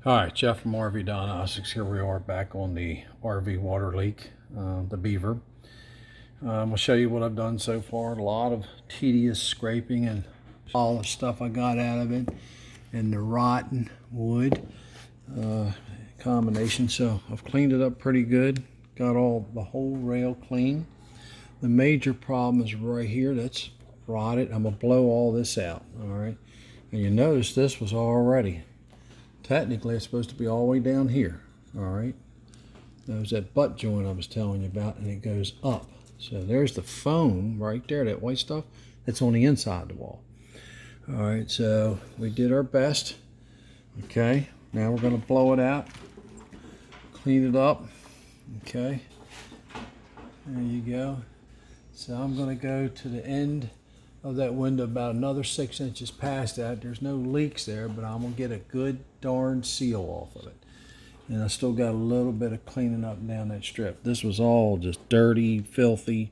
Hi, Jeff from RV Diagnostics. Here we are back on the RV water leak, the Beaver. I'll show you what I've done so far. A lot of tedious scraping and all the stuff I got out of it, and the rotten wood combination. So I've cleaned it up pretty good. Got the whole rail clean. The major problem is right here. That's rotted. I'm gonna blow all this out. All right, and you notice this was already. Technically, it's supposed to be all the way down here, all right? There's that butt joint I was telling you about, and it goes up. So there's the foam right there, that white stuff, that's on the inside of the wall. All right, so we did our best. Okay, now we're gonna blow it out, clean it up, okay? There you go. So I'm gonna go to the end of that window about another 6 inches past that. There's no leaks there, but I'm gonna get a good darn seal off of it. And I still got a little bit of cleaning up down that strip. This was all just dirty, filthy,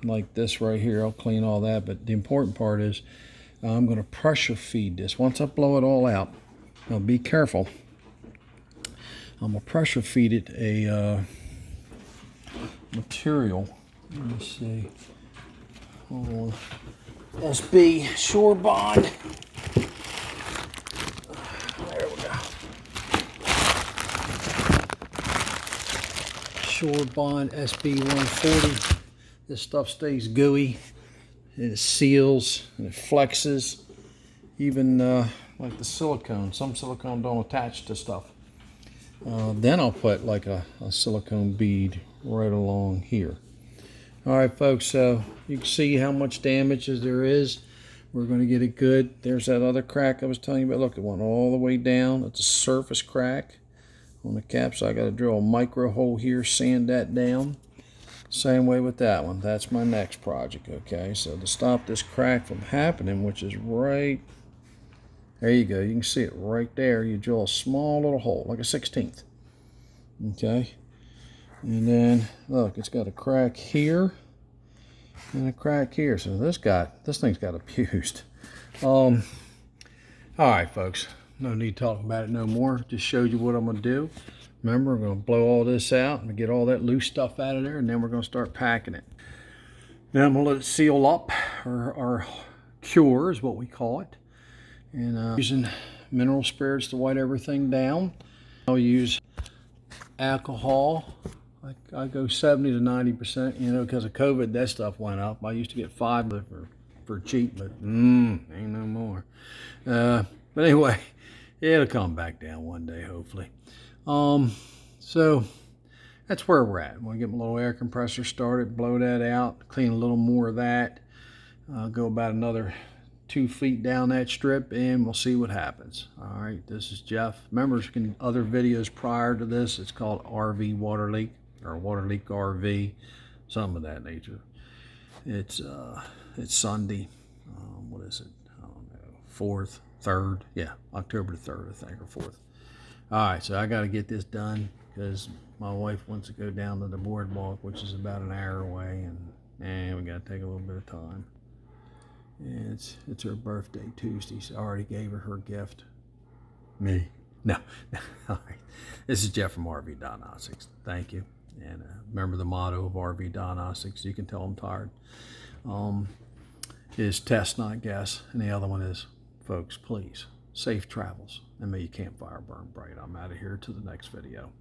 like this right here. I'll clean all that, but the important part is I'm gonna pressure feed this. Once I blow it all out, now be careful. I'm gonna pressure feed it a material. Let me see. Hold on. SB Shore Bond. There we go. Shore Bond SB 140. This stuff stays gooey, and it seals and it flexes. Even like the silicone. Some silicone don't attach to stuff. Then I'll put like a silicone bead right along here. All right, folks, so you can see how much damage there is. We're going to get it good. There's that other crack I was telling you about. Look, it went all the way down. It's a surface crack on the cap, so I got to drill a micro hole here, sand that down. Same way with that one. That's my next project, okay? So to stop this crack from happening, which is right, there you go. You can see it right there. You drill a small little hole, like a 16th, okay? And then look, it's got a crack here and a crack here. So this thing's got abused. All right, folks, no need talking about it no more. Just showed you what I'm gonna do. Remember, I'm gonna blow all this out and get all that loose stuff out of there, and then we're gonna start packing it. Then I'm gonna let it seal up, or cure is what we call it. And using mineral spirits to wipe everything down. I'll use alcohol. I go 70 to 90%, you know, because of COVID, that stuff went up. I used to get 5 for cheap, but ain't no more. But anyway, it'll come back down one day, hopefully. So that's where we're at. I'm gonna get my little air compressor started, blow that out, clean a little more of that, go about another 2 feet down that strip, and we'll see what happens. All right, this is Jeff. Remember, other videos prior to this, it's called RV water leak, or water leak RV, something of that nature. It's Sunday. What is it? I don't know. 4th, 3rd, yeah, October 3rd, I think, or 4th. All right, so I got to get this done because my wife wants to go down to the boardwalk, which is about an hour away, and we got to take a little bit of time. And it's her birthday Tuesday, so I already gave her gift. Me? No. All right. This is Jeff from RV Diagnostics. Thank you. And remember the motto of RV Diagnostics, you can tell I'm tired, is test, not guess. And the other one is, folks, please, safe travels, and may your campfire burn bright. I'm out of here to the next video.